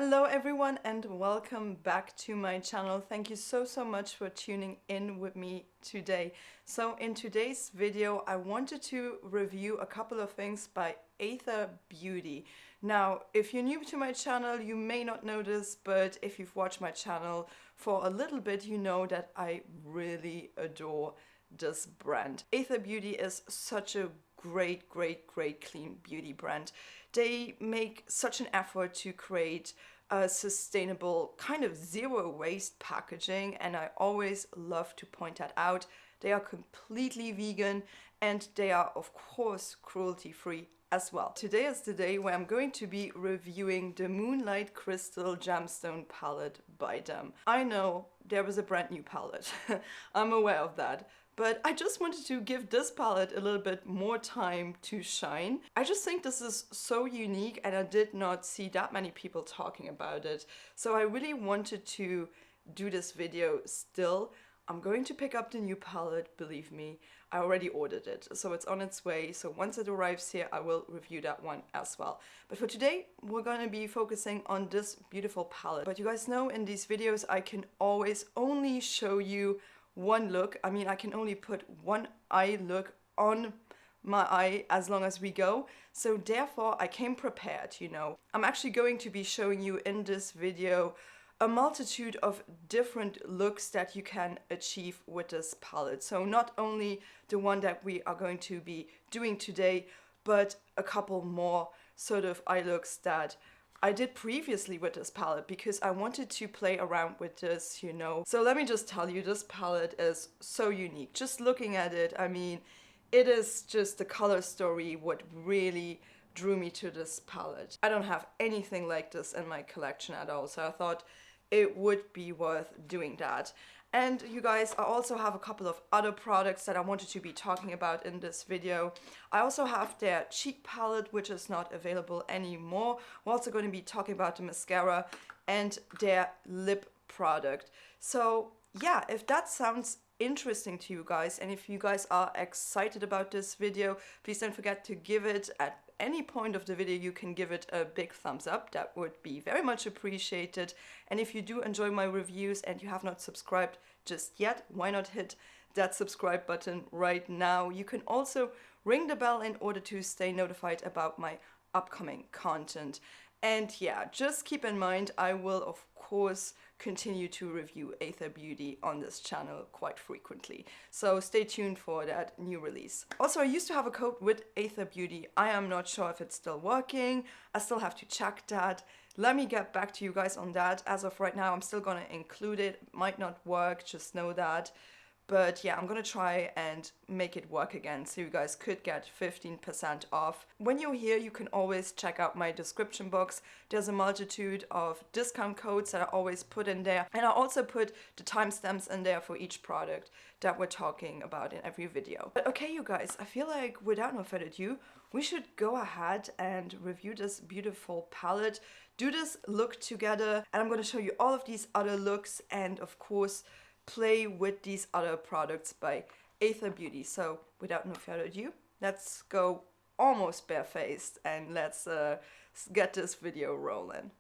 Hello everyone and welcome back to my channel. Thank you so much for tuning in with me today. So in today's video I wanted to review a couple of things by ATHR Beauty. Now if you're new to my channel you may not know this, but if you've watched my channel for a little bit you know that I really adore this brand. ATHR Beauty is such a great clean beauty brand. They make such an effort to create a sustainable kind of zero waste packaging, and I always love to point that out. They are completely vegan and they are of course cruelty free as well. Today is the day where I'm going to be reviewing the Moonlight Crystal Gemstone Palette by them. I know there was a brand new palette, I'm aware of that. But I just wanted to give this palette a little bit more time to shine. I just think this is so unique and I did not see that many people talking about it. So I really wanted to do this video still. I'm going to pick up the new palette, believe me. I already ordered it, so it's on its way. So once it arrives here, I will review that one as well. But for today, we're going to be focusing on this beautiful palette. But you guys know in these videos, I can always only show you one look. I mean, I can only put one eye look on my eye as long as we go. So therefore I came prepared, you know. I'm actually going to be showing you in this video a multitude of different looks that you can achieve with this palette. So not only the one that we are going to be doing today, but a couple more sort of eye looks that I did previously with this palette because I wanted to play around with this, you know. So let me just tell you, this palette is so unique. Just looking at it, I mean, it is just the color story what really drew me to this palette. I don't have anything like this in my collection at all, so I thought it would be worth doing that. And you guys, I also have a couple of other products that I wanted to be talking about in this video. I also have their cheek palette, which is not available anymore. We're also going to be talking about the mascara and their lip product. So yeah, if that sounds interesting to you guys, and if you guys are excited about this video, please don't forget to give it, at any point of the video you can give it a big thumbs up. That would be very much appreciated. And if you do enjoy my reviews and you have not subscribed just yet, why not hit that subscribe button right now. You can also ring the bell in order to stay notified about my upcoming content. And yeah, just keep in mind, I will of course continue to review ATHR Beauty on this channel quite frequently. So stay tuned for that new release. Also, I used to have a code with ATHR Beauty. I am not sure if it's still working. I still have to check that. Let me get back to you guys on that. As of right now, I'm still gonna include it. Might not work, just know that. But yeah, I'm gonna try and make it work again, so you guys could get 15% off. When you're here, you can always check out my description box. There's a multitude of discount codes that I always put in there. And I also put the timestamps in there for each product that we're talking about in every video. But okay, you guys, I feel like without no further ado, we should go ahead and review this beautiful palette, do this look together, and I'm gonna show you all of these other looks and of course, play with these other products by ATHR Beauty. So without no further ado, let's go almost barefaced and let's get this video rolling.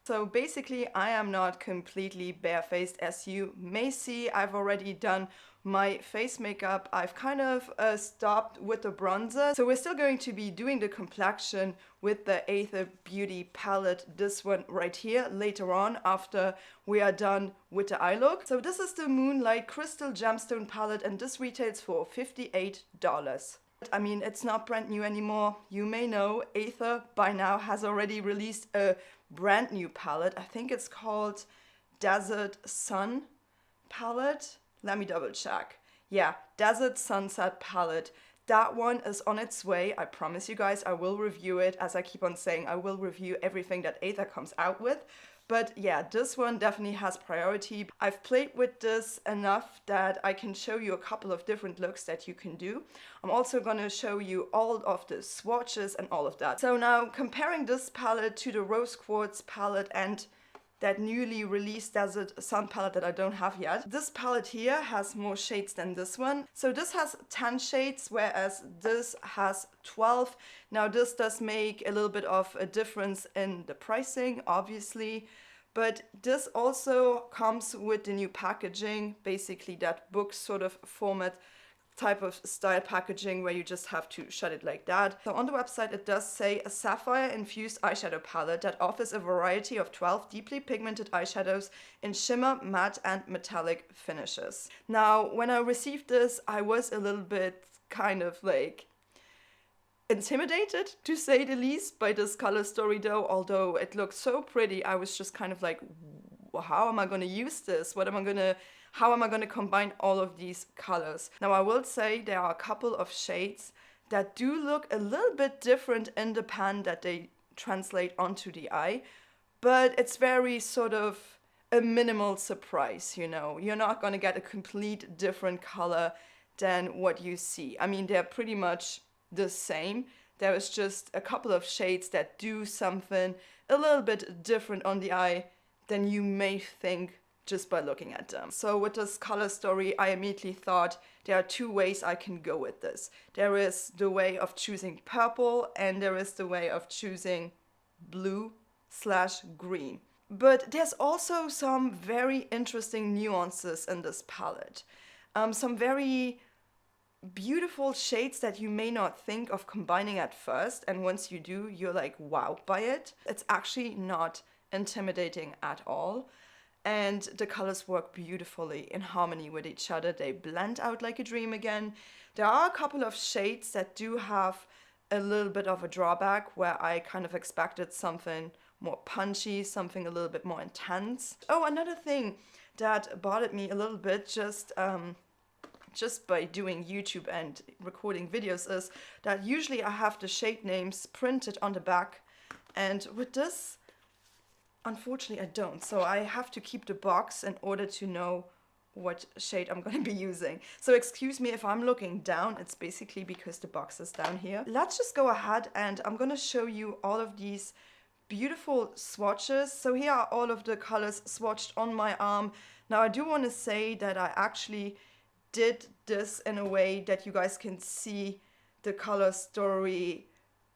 So basically I am not completely barefaced. As you may see, I've already done my face makeup. I've kind of stopped with the bronzer. So we're still going to be doing the complexion with the ATHR Beauty palette, this one right here, later on after we are done with the eye look. So this is the Moonlight Crystal Gemstone Palette and this retails for $58. I mean, it's not brand new anymore. You may know ATHR by now has already released a brand new palette. I think it's called Desert Sun palette. Let me double check. Yeah, Desert Sunset palette. That one is on its way. I promise you guys I will review it. As I keep on saying, I will review everything that ATHR comes out with. But yeah, this one definitely has priority. I've played with this enough that I can show you a couple of different looks that you can do. I'm also gonna show you all of the swatches and all of that. So now comparing this palette to the Rose Quartz palette and that newly released Desert Sun palette that I don't have yet. This palette here has more shades than this one. So this has 10 shades, whereas this has 12. Now this does make a little bit of a difference in the pricing, obviously, but this also comes with the new packaging, basically that book sort of format type of style packaging where you just have to shut it like that. So on the website it does say a sapphire infused eyeshadow palette that offers a variety of 12 deeply pigmented eyeshadows in shimmer, matte and metallic finishes. Now when I received this, I was a little bit kind of like intimidated, to say the least, by this color story though. Although it looks so pretty, I was just kind of like, how am I going to use this? How am I going to combine all of these colors? Now I will say there are a couple of shades that do look a little bit different in the pan that they translate onto the eye, but it's very sort of a minimal surprise, you know. You're not going to get a complete different color than what you see. I mean, they're pretty much the same. There is just a couple of shades that do something a little bit different on the eye than you may think just by looking at them. So with this color story, I immediately thought there are two ways I can go with this. There is the way of choosing purple and there is the way of choosing blue/green. But there's also some very interesting nuances in this palette. Some very beautiful shades that you may not think of combining at first, and once you do, you're like wowed by it. It's actually not intimidating at all. And the colors work beautifully in harmony with each other. They blend out like a dream again. There are a couple of shades that do have a little bit of a drawback where I kind of expected something more punchy, something a little bit more intense. Oh, another thing that bothered me a little bit just by doing YouTube and recording videos is that usually I have the shade names printed on the back, and with this, unfortunately I don't. So I have to keep the box in order to know what shade I'm going to be using. So excuse me if I'm looking down, it's basically because the box is down here. Let's just go ahead and I'm going to show you all of these beautiful swatches. So here are all of the colors swatched on my arm. Now I do want to say that I actually did this in a way that you guys can see the color story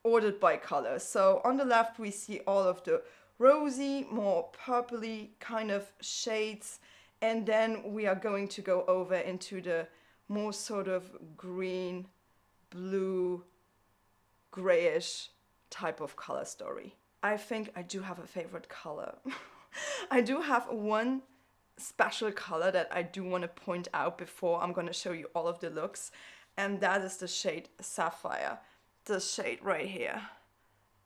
ordered by color. So on the left we see all of the rosy, more purpley kind of shades, and then we are going to go over into the more sort of green, blue, grayish type of color story. I think I do have a favorite color. I do have one special color that I do want to point out before I'm going to show you all of the looks, and that is the shade Sapphire. This shade right here.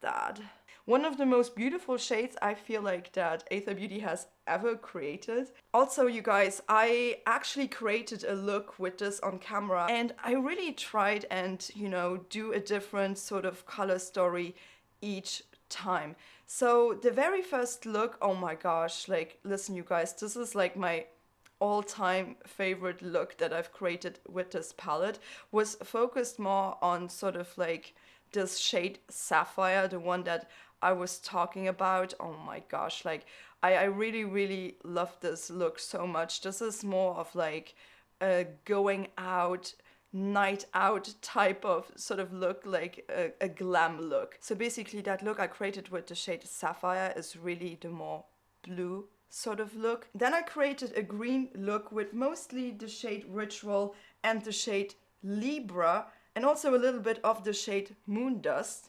That. One of the most beautiful shades I feel like that ATHR Beauty has ever created. Also, you guys, I actually created a look with this on camera, and I really tried and, you know, do a different sort of color story each time. So the very first look, oh my gosh, like, listen you guys, this is like my all-time favorite look that I've created with this palette, was focused more on sort of like this shade Sapphire, the one that I was talking about. Oh my gosh, like I really, really love this look so much. This is more of like a going out, night out type of sort of look, like a glam look. So basically that look I created with the shade Sapphire is really the more blue sort of look. Then I created a green look with mostly the shade Ritual and the shade Libra, and also a little bit of the shade Moon Dust.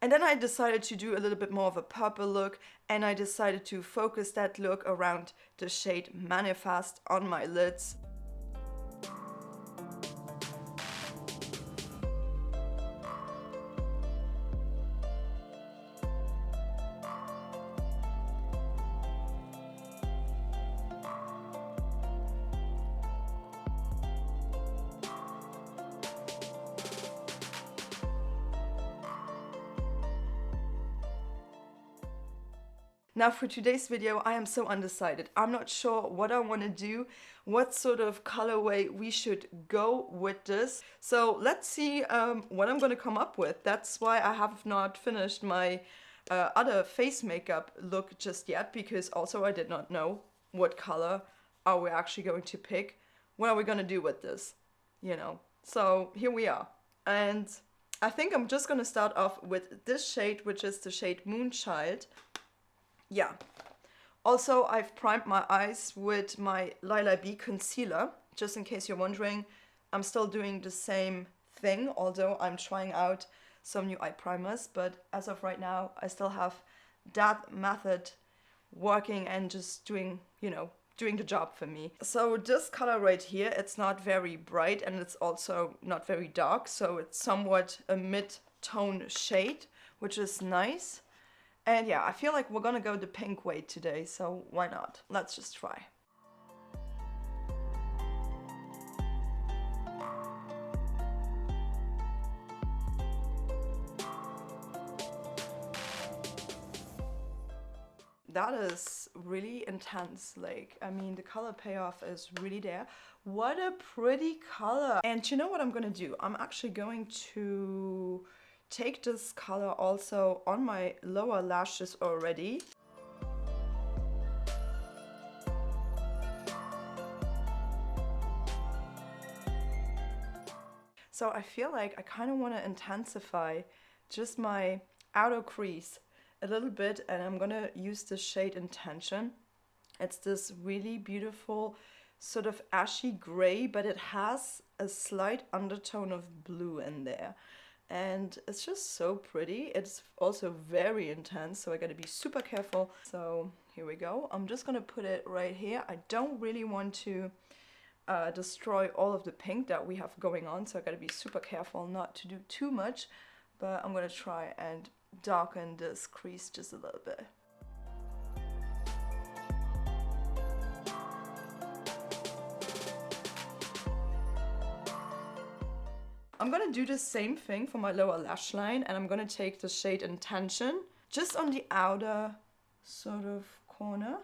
And then I decided to do a little bit more of a purple look, and I decided to focus that look around the shade Manifest on my lids. Now for today's video, I am so undecided. I'm not sure what I want to do, what sort of colorway we should go with this. So let's see what I'm going to come up with. That's why I have not finished my other face makeup look just yet, because also I did not know what color are we actually going to pick. What are we going to do with this, you know? So here we are. And I think I'm just going to start off with this shade, which is the shade Moonchild. Yeah. Also, I've primed my eyes with my Lila B concealer. Just in case you're wondering, I'm still doing the same thing, although I'm trying out some new eye primers. But as of right now, I still have that method working and just doing, you know, doing the job for me. So this color right here, it's not very bright and it's also not very dark. So it's somewhat a mid-tone shade, which is nice. And yeah, I feel like we're gonna go the pink way today, so why not? Let's just try. That is really intense. Like, I mean, the color payoff is really there. What a pretty color. And you know what I'm gonna do? I'm actually going to take this color also on my lower lashes already. So I feel like I kind of want to intensify just my outer crease a little bit, and I'm gonna use the shade Intention. It's this really beautiful sort of ashy gray, but it has a slight undertone of blue in there. And it's just so pretty. It's also very intense, so I gotta be super careful. So here we go. I'm just gonna put it right here. I don't really want to destroy all of the pink that we have going on, so I gotta be super careful not to do too much, but I'm gonna try and darken this crease just a little bit. I'm gonna do the same thing for my lower lash line, and I'm gonna take the shade Intention just on the outer sort of corner.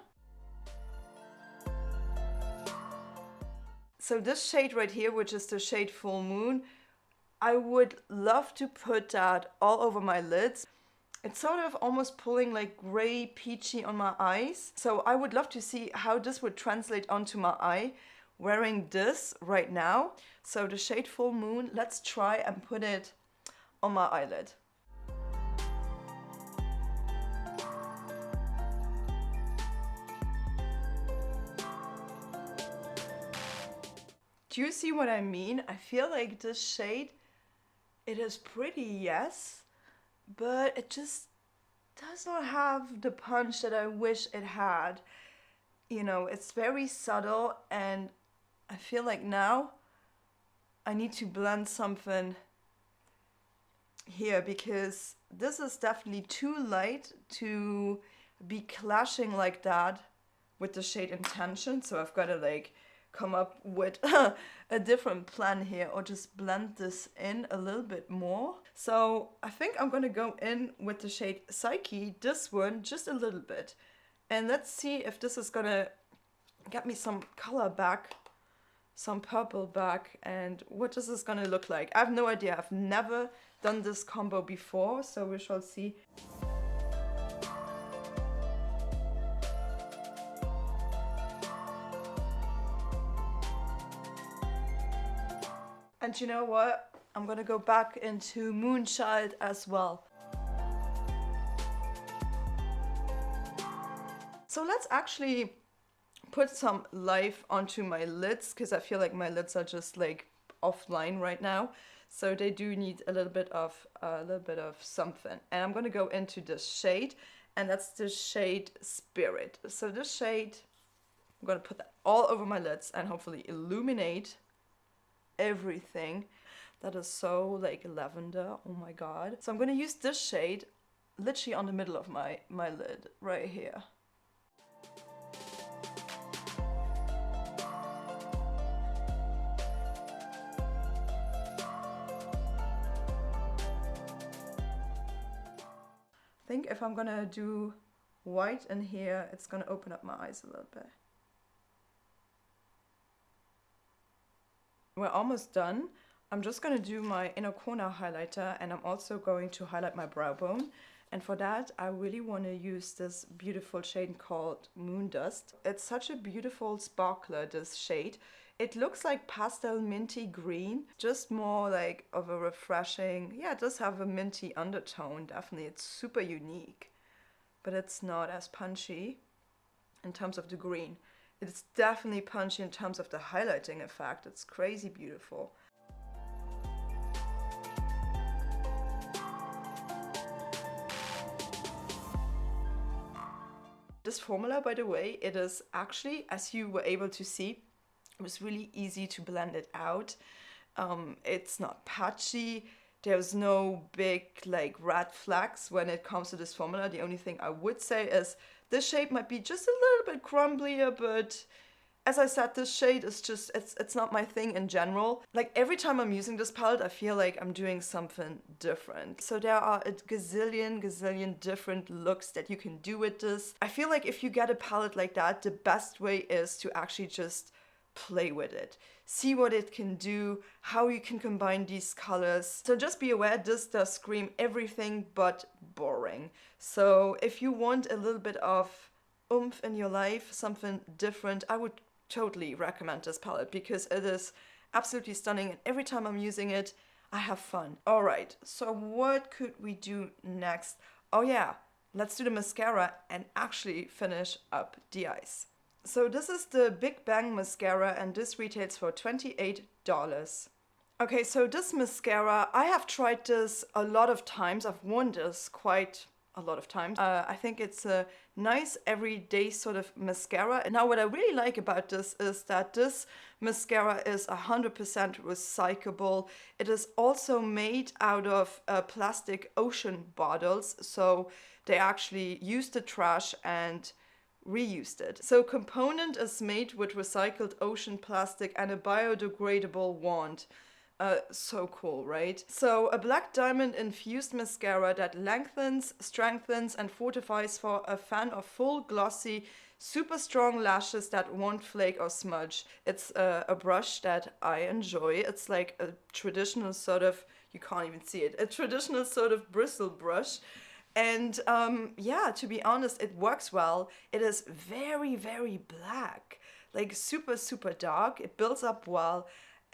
So this shade right here, which is the shade Full Moon, I would love to put that all over my lids. It's sort of almost pulling like gray peachy on my eyes. So I would love to see how this would translate onto my eye wearing this right now. So the shade Full Moon, let's try and put it on my eyelid. Do you see what I mean? I feel like this shade, it is pretty, yes, but it just does not have the punch that I wish it had. You know, it's very subtle, and I feel like now I need to blend something here, because this is definitely too light to be clashing like that with the shade Intention. So I've got to like come up with a different plan here, or just blend this in a little bit more. So I think I'm gonna go in with the shade Psyche, this one, just a little bit. And let's see if this is gonna get me some color back, some purple back, and what this is gonna look like. I have no idea. I've never done this combo before, so we shall see. And you know what? I'm gonna go back into Moonchild as well. So let's actually put some life onto my lids, because I feel like my lids are just like offline right now. So they do need a little bit of something. And I'm gonna go into this shade, and that's the shade Spirit. So this shade, I'm gonna put that all over my lids and hopefully illuminate everything. That is so like lavender, oh my god. So I'm gonna use this shade literally on the middle of my lid right here. I think if I'm gonna do white in here. It's gonna open up my eyes a little bit. We're almost done. I'm just gonna do my inner corner highlighter, and I'm also going to highlight my brow bone. And for that, I really want to use this beautiful shade called Moon Dust. It's such a beautiful sparkler, this shade. It looks like pastel minty green, just more like of a refreshing, yeah, it does have a minty undertone, definitely. It's super unique, but it's not as punchy in terms of the green. It's definitely punchy in terms of the highlighting effect. It's crazy beautiful. This formula, by the way, it is actually, as you were able to see, it was really easy to blend it out. It's not patchy. There's no big like red flags when it comes to this formula. The only thing I would say is this shade might be just a little bit crumblier, but as I said, this shade is just, it's not my thing in general. Like every time I'm using this palette, I feel like I'm doing something different. So there are a gazillion different looks that you can do with this. I feel like if you get a palette like that, the best way is to actually just play with it. See what it can do, how you can combine these colors. So just be aware, this does scream everything but boring. So if you want a little bit of oomph in your life, something different, I would totally recommend this palette because it is absolutely stunning, and every time I'm using it, I have fun. All right, so what could we do next? Oh yeah, let's do the mascara and actually finish up the eyes. So this is the Big Bang mascara, and this retails for $28. Okay, so this mascara, I have tried this a lot of times. I've worn this quite a lot of times. I think it's a nice everyday sort of mascara. And now what I really like about this is that this mascara is 100% recyclable. It is also made out of plastic ocean bottles. So they actually used the trash and reused it. So component is made with recycled ocean plastic and a biodegradable wand. So cool, right? So a black diamond infused mascara that lengthens, strengthens, and fortifies for a fan of full, glossy, super strong lashes that won't flake or smudge. It's a brush that I enjoy. It's like a traditional sort of, you can't even see it, a traditional sort of bristle brush. And yeah, to be honest, it works well. It is very black, like super dark. It builds up well.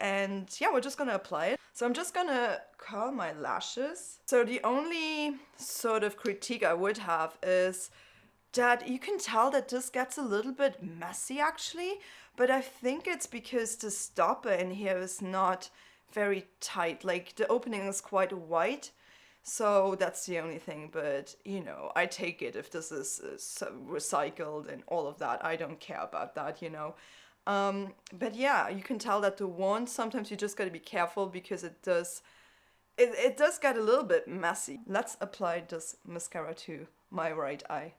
And yeah, we're just gonna apply it. So I'm just gonna curl my lashes. So the only sort of critique I would have is that you can tell that this gets a little bit messy actually, but I think it's because the stopper in here is not very tight. Like the opening is quite wide. So that's the only thing, but you know, I take it if this is recycled and all of that. I don't care about that, you know. But yeah, you can tell that the wand, sometimes you just gotta be careful because it does get a little bit messy. Let's apply this mascara to my right eye.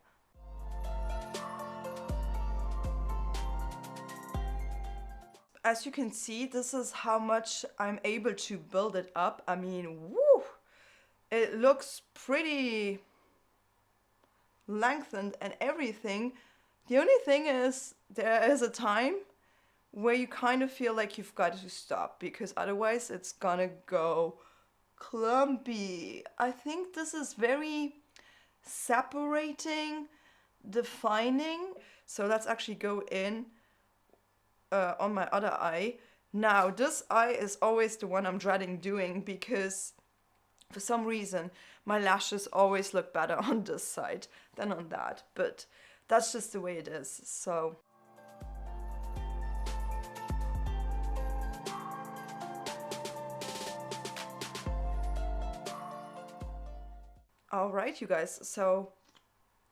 As you can see, this is how much I'm able to build it up. I mean, woo! It looks pretty lengthened and everything. The only thing is, there is a time where you kind of feel like you've got to stop because otherwise it's gonna go clumpy. I think this is very separating, defining. So let's actually go in on my other eye. Now this eye is always the one I'm dreading doing because for some reason my lashes always look better on this side than on that, but that's just the way it is. So all right, you guys, so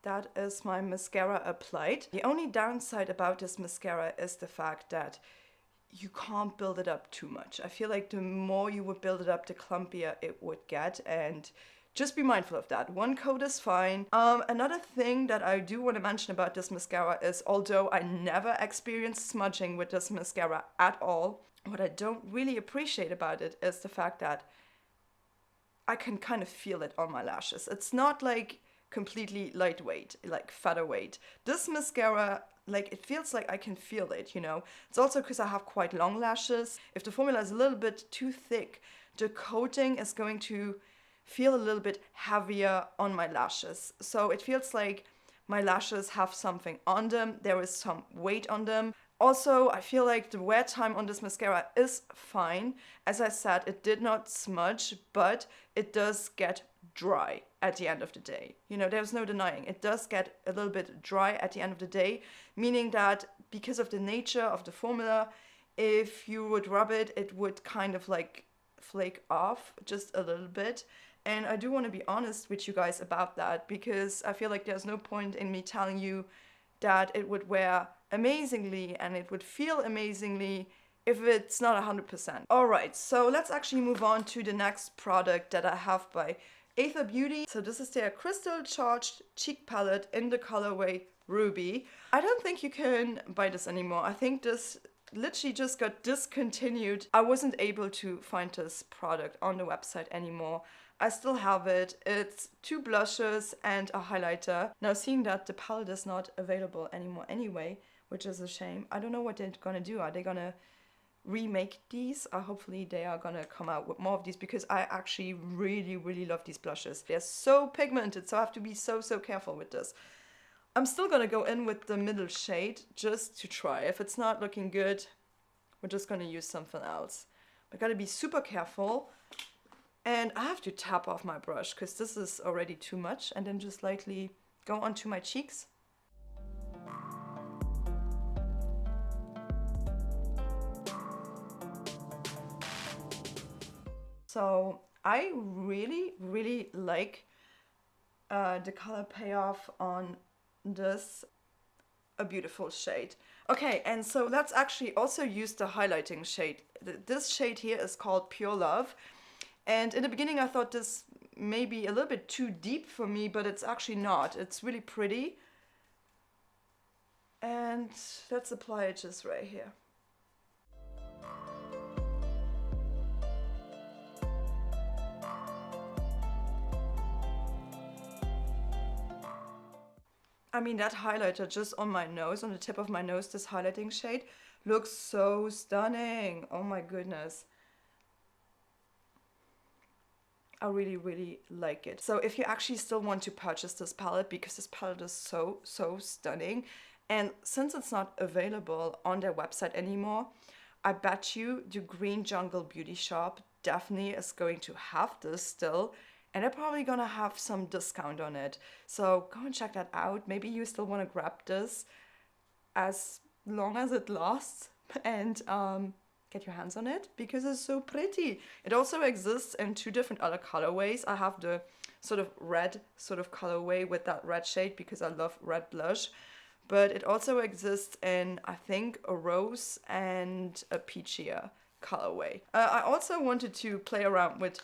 that is my mascara applied. The only downside about this mascara is the fact that you can't build it up too much. I feel like the more you would build it up, the clumpier it would get, and just be mindful of that. One coat is fine. Another thing that I do want to mention about this mascara is, although I never experienced smudging with this mascara at all, what I don't really appreciate about it is the fact that I can kind of feel it on my lashes. It's not like completely lightweight, like featherweight. This mascara, like, it feels like I can feel it, you know. It's also because I have quite long lashes. If the formula is a little bit too thick, the coating is going to feel a little bit heavier on my lashes. So it feels like my lashes have something on them. There is some weight on them. Also, I feel like the wear time on this mascara is fine. As I said, it did not smudge, but it does get dry at the end of the day. You know, there's no denying. It does get a little bit dry at the end of the day, meaning that because of the nature of the formula, if you would rub it, it would kind of like flake off just a little bit. And I do want to be honest with you guys about that, because I feel like there's no point in me telling you that it would wear amazingly and it would feel amazingly if it's not 100%. Alright, so let's actually move on to the next product that I have by ATHR BEAUTY. So this is their Crystal Charged Cheek Palette in the colorway Ruby. I don't think you can buy this anymore. I think this literally just got discontinued. I wasn't able to find this product on the website anymore. I still have it. It's 2 blushes and a highlighter. Now, seeing that the palette is not available anymore anyway, which is a shame. I don't know what they're gonna do. Are they gonna remake these? Hopefully they are gonna come out with more of these, because I actually really love these blushes. They're so pigmented, so I have to be so careful with this. I'm still gonna go in with the middle shade just to try. If it's not looking good, we're just gonna use something else. I gotta be super careful. And I have to tap off my brush because this is already too much, and then just lightly go onto my cheeks. So I really like the color payoff on this, a beautiful shade. Okay, and so let's actually also use the highlighting shade. This shade here is called Pure Love. And in the beginning I thought this may be a little bit too deep for me, but it's actually not. It's really pretty. And let's apply it just right here. I mean, that highlighter just on my nose, on the tip of my nose, this highlighting shade, looks so stunning. Oh my goodness. I really like it. So if you actually still want to purchase this palette, because this palette is so stunning, and since it's not available on their website anymore, I bet you the Green Jungle Beauty Shop definitely is going to have this still, and they're probably gonna have some discount on it. So go and check that out. Maybe you still want to grab this as long as it lasts, and get your hands on it, because it's so pretty. It also exists in 2 different other colorways. I have the sort of red sort of colorway with that red shade because I love red blush, but it also exists in, I think, a rose and a peachier colorway. I also wanted to play around with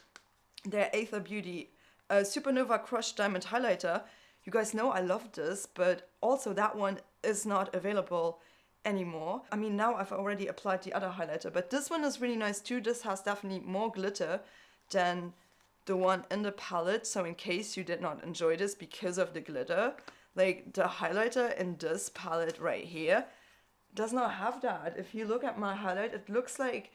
their ATHR BEAUTY Supernova Crushed Diamond Highlighter. You guys know I love this, but also that one is not available anymore. I mean, now I've already applied the other highlighter, but this one is really nice too. This has definitely more glitter than the one in the palette, so in case you did not enjoy this because of the glitter, like the highlighter in this palette right here does not have that. If you look at my highlight, it looks like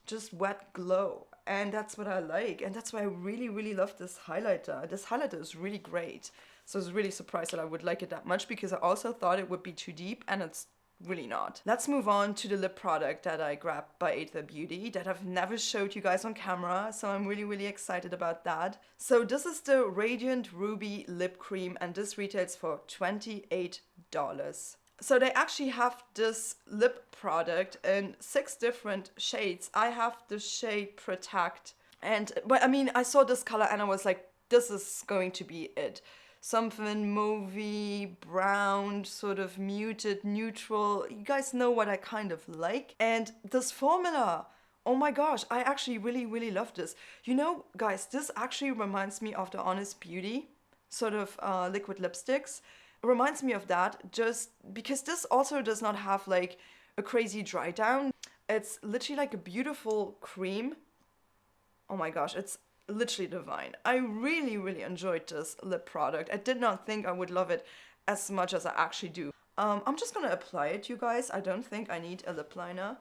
just wet glow, and that's what I like, and that's why I really love this highlighter. This highlighter is really great, so I was really surprised that I would like it that much, because I also thought it would be too deep, and it's really not. Let's move on to the lip product that I grabbed by ATHR BEAUTY that I've never showed you guys on camera, so I'm really excited about that. So this is the Radiant Ruby Lip Cream, and this retails for $28. So they actually have this lip product in 6 different shades. I have the shade Protect, but I mean, I saw this color and I was like, this is going to be it. Something mauvey, brown, sort of muted, neutral. You guys know what I kind of like. And this formula, oh my gosh, I actually really love this. You know, guys, this actually reminds me of the Honest Beauty sort of liquid lipsticks. It reminds me of that, just because this also does not have like a crazy dry down. It's literally like a beautiful cream. Oh my gosh, it's literally divine. I really enjoyed this lip product. I did not think I would love it as much as I actually do. I'm just gonna apply it, you guys. I don't think I need a lip liner.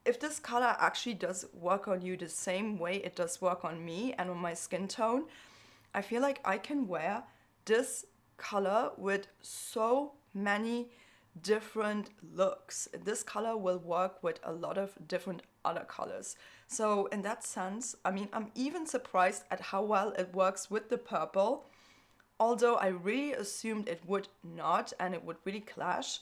If this color actually does work on you the same way it does work on me and on my skin tone, I feel like I can wear this color with so many different looks. This color will work with a lot of different other colors. So in that sense, I mean, I'm even surprised at how well it works with the purple, although I really assumed it would not and it would really clash.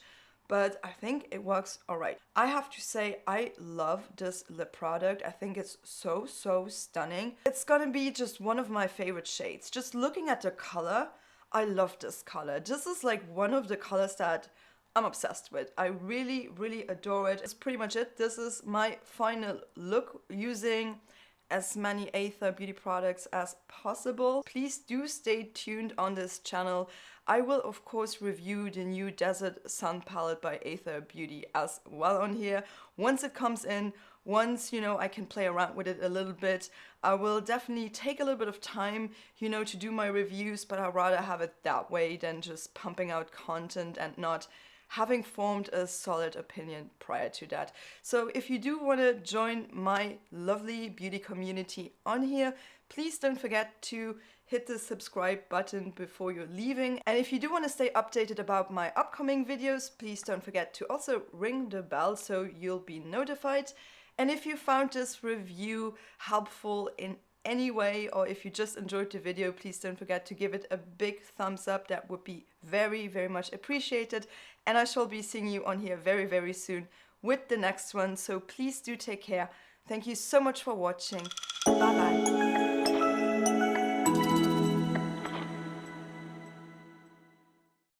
But I think it works alright. I have to say, I love this lip product. I think it's so stunning. It's gonna be just one of my favorite shades. Just looking at the color, I love this color. This is like one of the colors that I'm obsessed with. I really adore it. It's pretty much it. This is my final look using as many ATHR Beauty products as possible. Please do stay tuned on this channel. I will of course review the new Desert Sun palette by ATHR Beauty as well on here. Once it comes in, once, you know, I can play around with it a little bit, I will definitely take a little bit of time, you know, to do my reviews, but I'd rather have it that way than just pumping out content and not having formed a solid opinion prior to that. So if you do want to join my lovely beauty community on here, please don't forget to hit the subscribe button before you're leaving. And if you do want to stay updated about my upcoming videos, please don't forget to also ring the bell so you'll be notified. And if you found this review helpful in any way, or if you just enjoyed the video, please don't forget to give it a big thumbs up. That would be very much appreciated. And I shall be seeing you on here very soon with the next one. So please do take care. Thank you so much for watching. Bye bye.